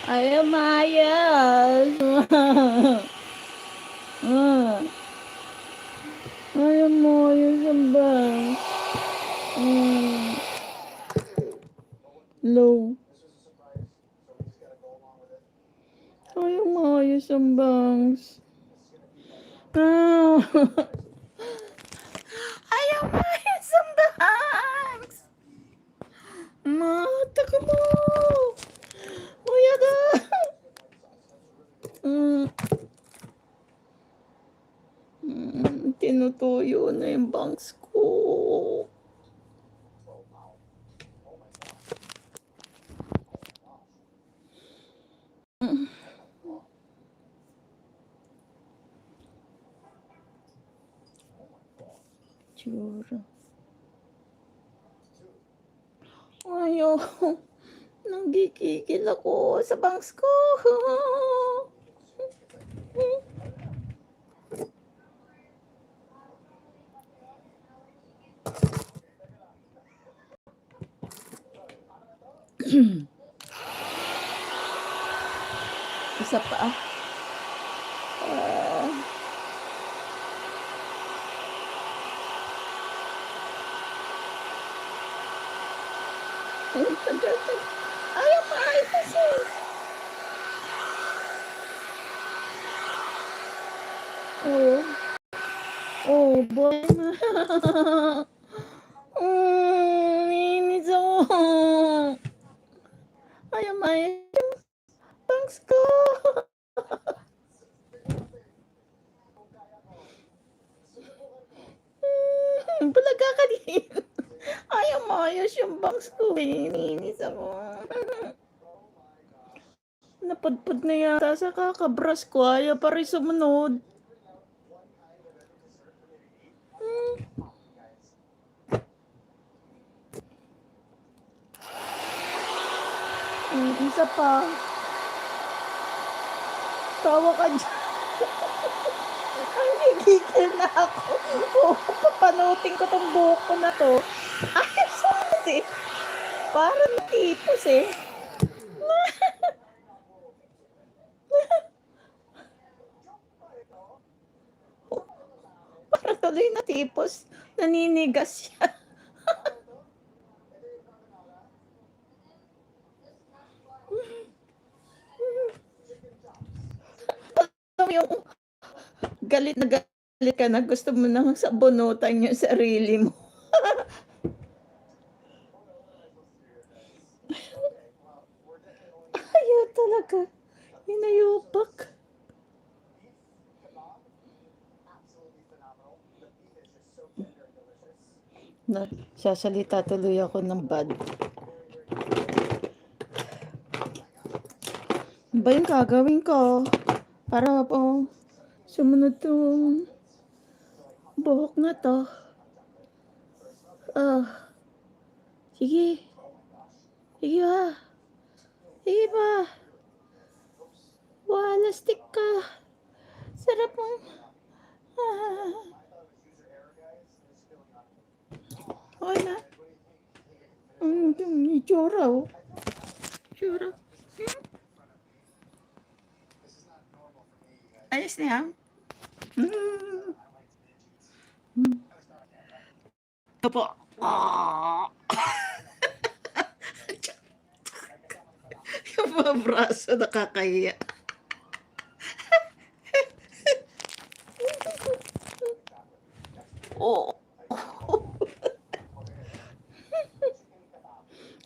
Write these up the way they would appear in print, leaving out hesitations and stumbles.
Ay, umayos. Ay, umayos ang ba? Low. Ay, umayos ang bangs. Ay, umayos ang bangs. Taka mo. Kuya da. Tinutuyo na yung bangs ko. Tsura. Ayaw. Nanggigigil ako sa bangs ko. Isa pa. Ayaw pa. Kasi. Oh, boy na. Inis ako. Ayaw bangs ko. Balaga ka din. Ayaw maayos yung bangs ko. Inis ako. Napadpad na yata sa kakabras ko. Ayaw pa rin sumunod. Isa pa. Tawa ka dyan. Ay, nagigil na ako. Papanutin ko tong buhok ko na to. Ay, sorry. Parang natipos eh. Parang tuloy natipos. Naninigas siya. Yung galit na galit ka na, gusto mo nang sabunutan yung sarili mo. Ayaw talaga. Hinayupak. Sasalita tuloy ako ng bad. Ba yung gagawin ko? Para po sumunod tong buhok na to. Sige. Sige ba? Sige ba? Wala, stick ka. Sarap mo. Okay na. Itsura oh. Itsura. Ayos na yan. Ito po. Yung mga braso nakakahiya. Oh.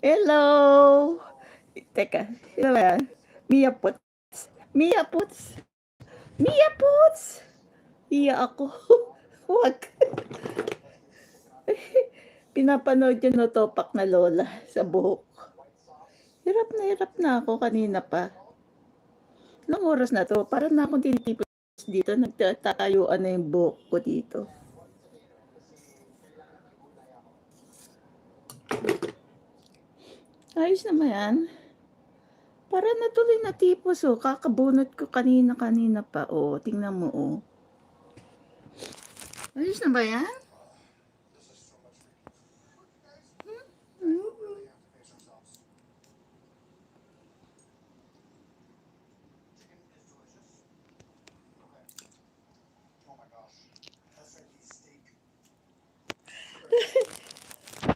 Hello. Teka. Sino ba yan? Mia Puts. Mia Puts. Mia Puts. Iya ako. Huwag. Pinapanood yung notopak na lola sa buhok. Hirap na ako kanina pa. Ilang oras na 'to? Para na akong tinitipos dito, nagtatayuan na yung buhok ko dito. Ayos naman yan. Para natuloy na tipos, oh. Kakabunot ko kanina-kanina pa, oh. Tingnan mo, oh. Ayos na ba yan?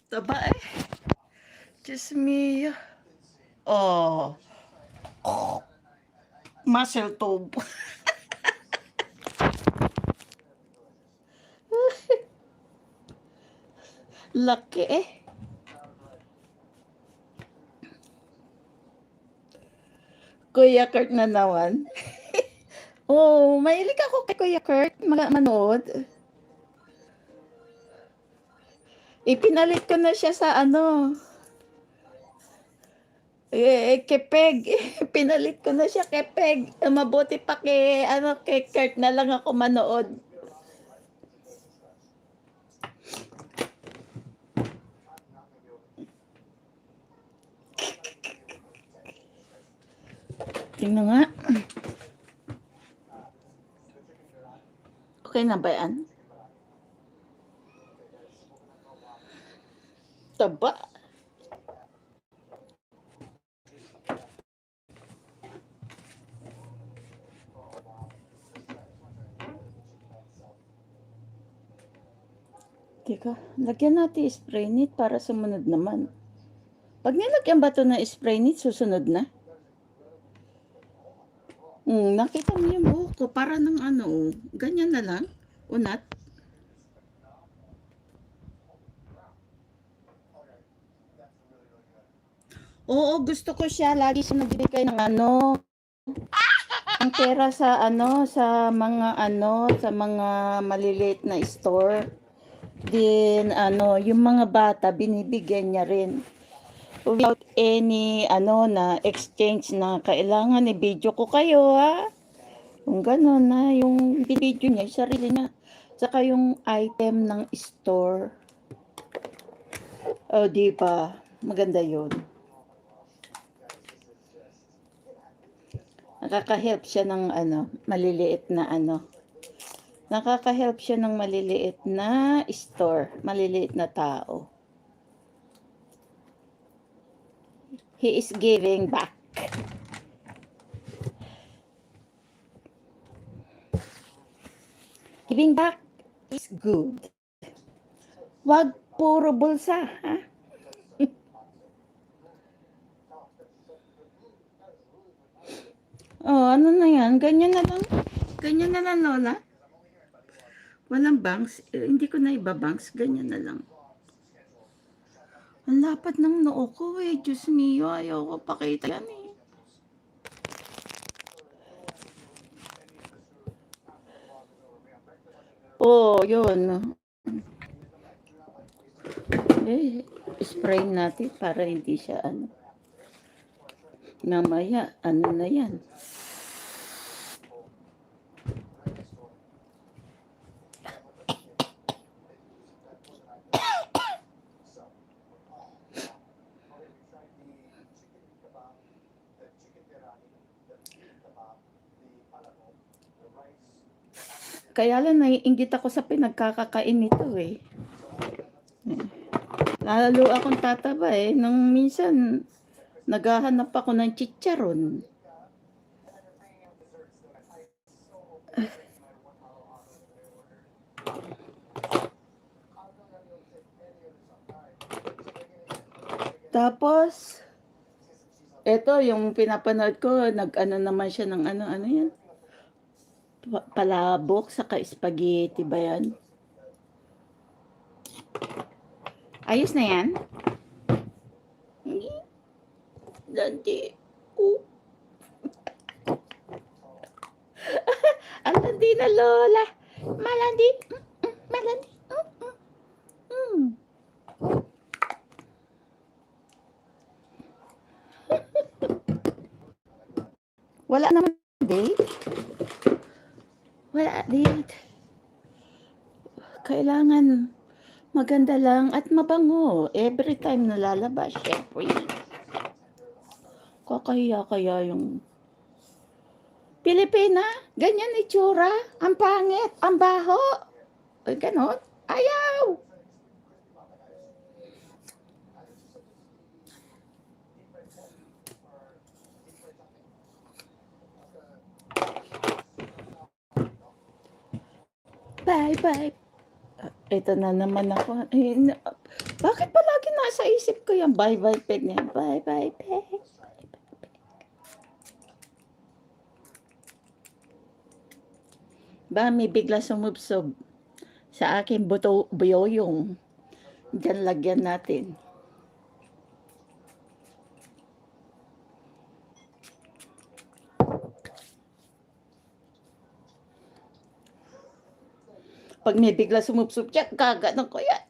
Taba eh. Diyos mio. Oh. Muscle tube. Laki eh. Kuya Kurt na naman. Oh, mahilig ako kay Kuya Kurt manood. Ipinalit ko na siya sa ano. Kepeg. Pinalit ko na siya kepeg. Mabuti pa kay Kurt na lang ako manood. Tingnan nga. Okay na ba yan? Taba. Teka, lagyan natin spray net para sumunod naman. Pag nilagyan ba ito ng spray net, susunod na? Nakita mo yung buhok ko, para ng ano, ganyan na lang, unat. Oo, gusto ko siya, lagi siya nagbibigay ng ano, ang pera sa ano, sa mga maliliit na store. Din ano, yung mga bata binibigyan niya rin. Without any na exchange na kailangan i-video ko kayo ha. Kung gano'n na yung video niya, sarili niya. Saka yung item ng store. O, di ba? Maganda yun. Nakaka-help siya ng maliliit na Nakaka-help siya ng maliliit na store, maliliit na tao. He is giving back. Giving back is good. Wag puro bulsa, ha? Oh, ano na yan? Ganyan na lang. Ganyan na lang, Lola. Walang bangs. Hindi ko na ibabangs. Ganyan na lang. Ang lapat ng noo ko eh. Diyos mio, ayaw ko pakita yan eh. Oh, yun. Spray natin para hindi siya Mamaya, na yan. Kaya lang naiinggit ako sa pinagkakakain nito eh. Lalo akong tataba eh. Nung minsan, naghahanap ako ng chicharon. Tapos, eto yung pinapanood ko, naman siya ng ano yan? Palabok saka spaghetti ba yan? Ayos na yan? Landi. Ang landi na Lola. Malandi. Malandi. Wala naman date? Wala date. Kailangan maganda lang at mabango. Every time na lalabas, syempre. Kakahiya kaya yung Pilipina, ganyan itsura, ang pangit, ang baho. Ay, ganon. Ayaw! Bye-bye. Ito na naman ako. Bakit palagi nasa isip ko yung bye-bye peg niya? Bye-bye peg. Ba, may bigla sumubsob sa aking buyoyong. Diyan lagyan natin. Pag may bigla sumubsob siya, gaganon ko yan.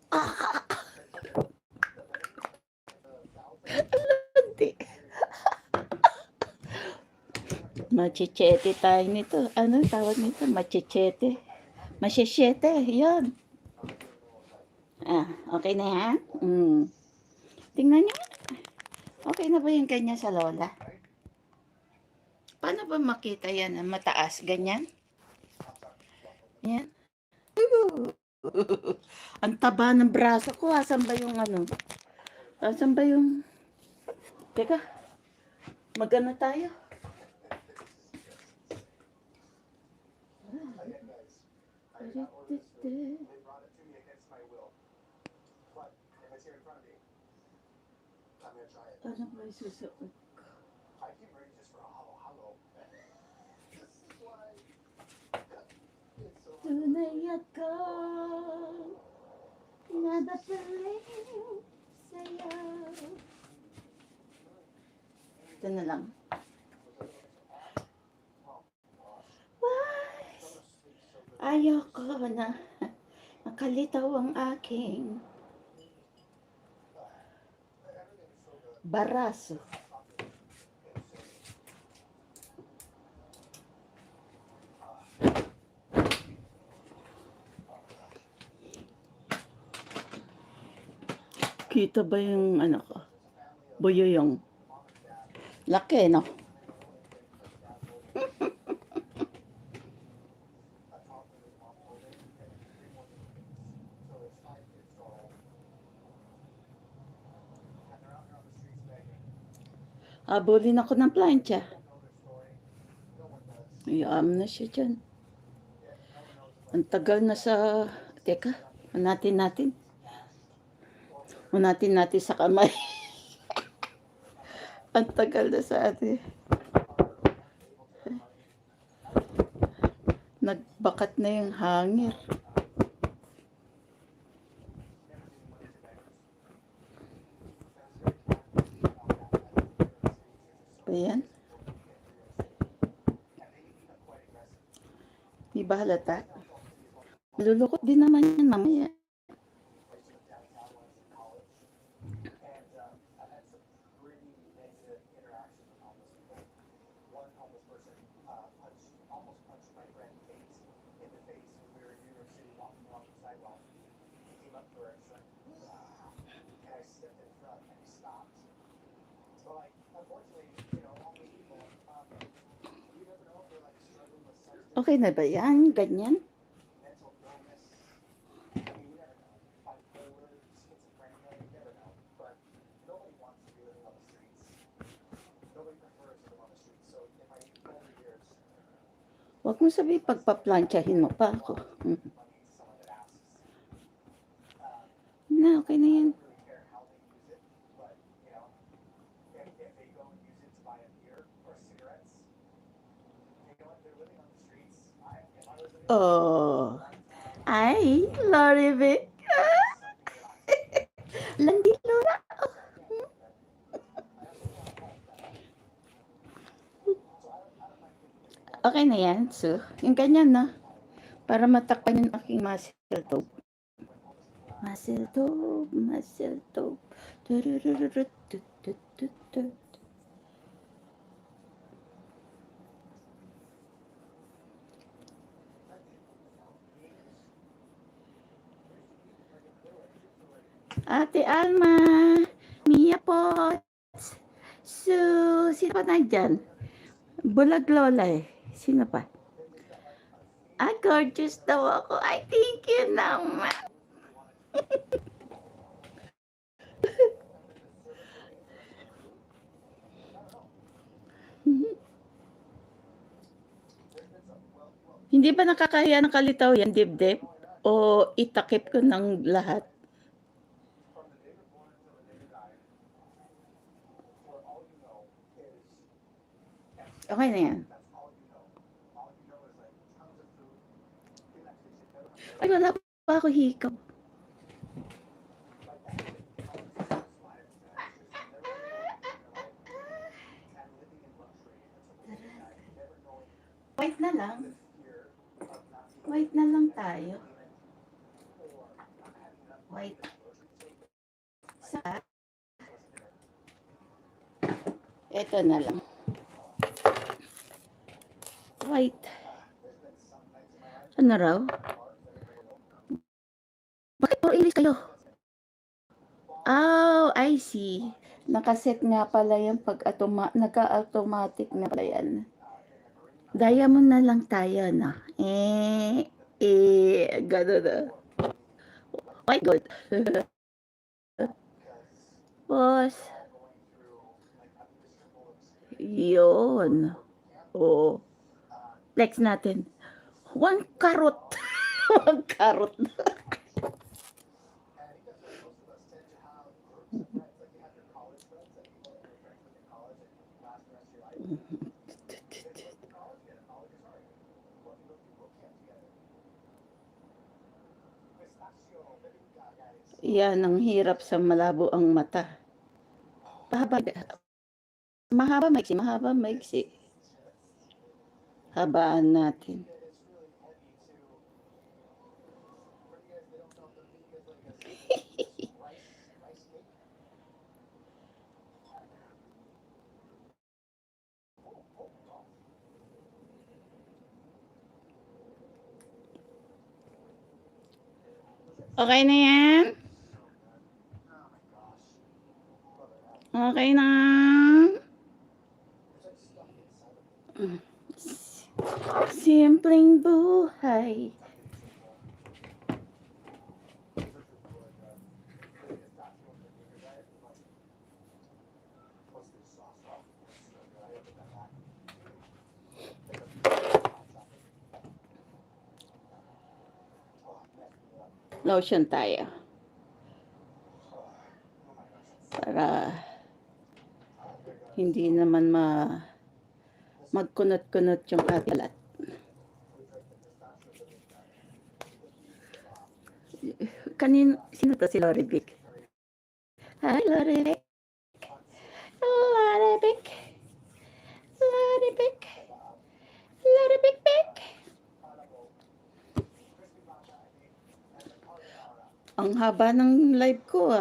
Hindi. Machichete tayo nito. Ano tawag nito? Machichete. Machichete, yan. Okay na yan? Tingnan niyo. Okay na ba yung kanya sa lola? Paano ba makita yan? Mataas, ganyan? Yan. Ang taba ng braso ko. Asan ba yung ano? Asan ba yung... Teka. Magano tayo? Ano ba yung susuot? Tunay ako nadapaling sa'yo. Ito na lang. Ayoko na nakalitaw ang aking baraso. Kita ba yung ano ko? Buyoyong. Laki, no? Habulin ako ng plancha. Iyam na siya dyan. Ang tagal na sa... Teka, unatin natin. Unatin natin sa kamay. Ang tagal na sa atin. Nagbakat na yung hangir. Ayan. Di ba halata? Malulukot din naman yan mamaya. Okay na ba yan? Ganyan? Huwag mo sabihin pagpaplansyahin mo pa ako. Na, okay na yan. Oh. Ay, Lorivic. Landi Lora. Okay na yan, so. Yung ganyan, no? Para matakpan yung aking muscle tube. Muscle tube, muscle tube. Ate Alma, Mia Potts, Sue, sino pa nandyan? Bulag Lola eh. Sino pa? Gorgeous daw ako. Ay, thank you naman. Hindi ba nakakahiya ng kalitaw yan, dibdib? O itakip ko ng lahat? Okay na yan. Ay, wala pa ako hikaw. White na lang. White na lang tayo. White. Sa? Ito na lang. White. Ano raw? Bakit po English kayo? Oh, I see. Nakaset nga pala yan pag naka-automatic na pala yan. Diamond na lang tayo, no? Gano'n na. My God. Boss. Yun. Oo. Flex natin. 1 carrot. 1 carrot. Yan, ang hirap sa malabo ang mata. Mahaba, maiksi. Habaan natin. Okay na yan? Okay na. Simpleng buhay. Lotion tayo. Para hindi naman magkunot-kunot yung ating. Sino to si Lori Vic? Hi, Lori Vic. Lori Vic. Lori Vic. Lori Vic Vic. Ang haba ng live ko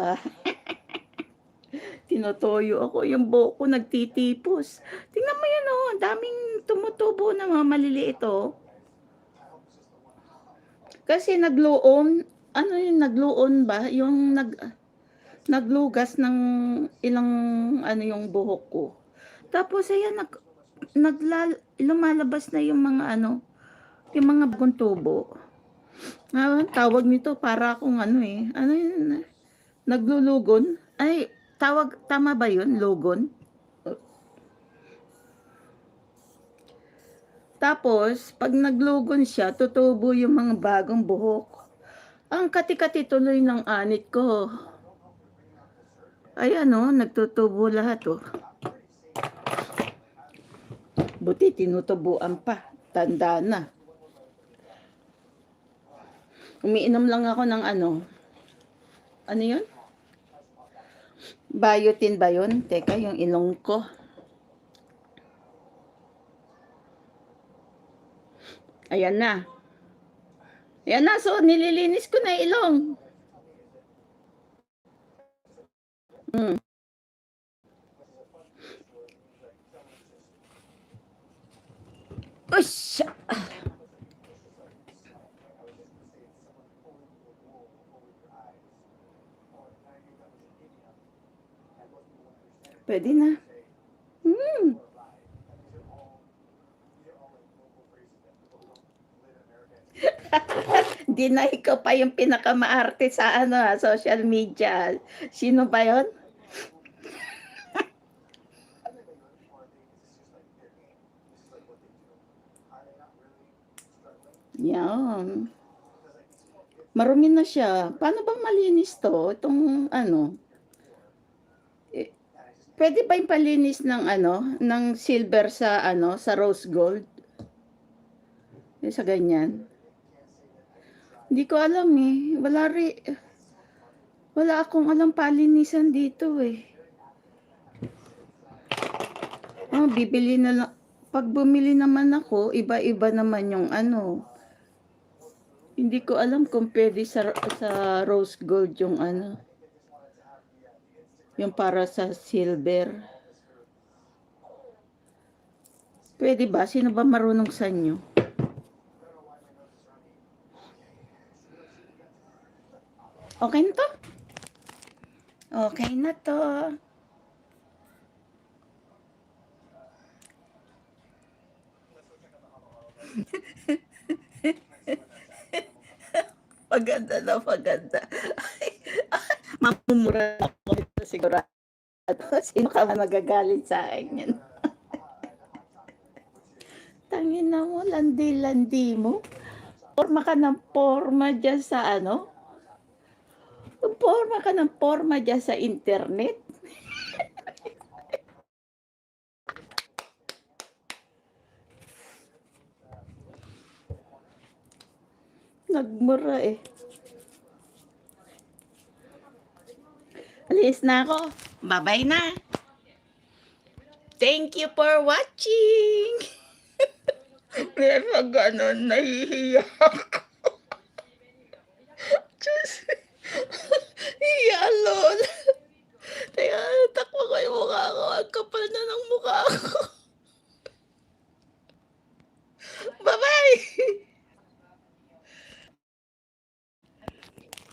Tinotoyo ako. Yung buhok ko nagtitipos. Tingnan mo yan daming tumutubo na mga maliliit Kasi nagluon, ano yung nagluon ba? Yung naglugas ng ilang yung buhok ko. Tapos ayan lumalabas na yung mga yung mga bagong tubo. Tawag nito para akong yun? Naglulugon? Ay, tama ba yun? Lugon? Tapos, pag naglugon siya, tutubo yung mga bagong buhok. Ang kati-kati tuloy ng anit ko. Ayan nagtutubo lahat Buti tinutubuan pa. Tanda na. Umiinom lang ako ng ano yun? Biotin ba yun? Teka, yung ilong ko. Ayan na. Ayan na, so nililinis ko na ilong. Ush! Pwede na. Hmm. Di na ikaw pa yung pinakamaarte sa social media. Sino ba yon? Yan. Marumi na siya. Paano bang malinis to? Itong eh, pwede ba yung palinis ng ng silver sa sa rose gold? Sa ganyan. Hindi ko alam eh. Wala akong alam palinisan dito eh. Bibili na lang. Pag bumili naman ako, iba-iba naman yung Hindi ko alam kung pwede sa rose gold yung yung para sa silver. Pwede ba? Sino ba marunong sa inyo? Okay na to? Okay na to. Paganda na paganda. Mamumura ako ito sigurado. Sino ka ba magagalit sa akin yan? Tangin na mo, landi-landi mo. Forma ka ng forma dyan sa Forma ka ng forma dyan sa internet. Nagmura eh. Alis na ako. Bye-bye na. Thank you for watching. Pero ganon, nahihiya ako. Diyos. Hiya, lol. Kaya takbo ko yung mukha ko. Ang kapal na ng mukha ko.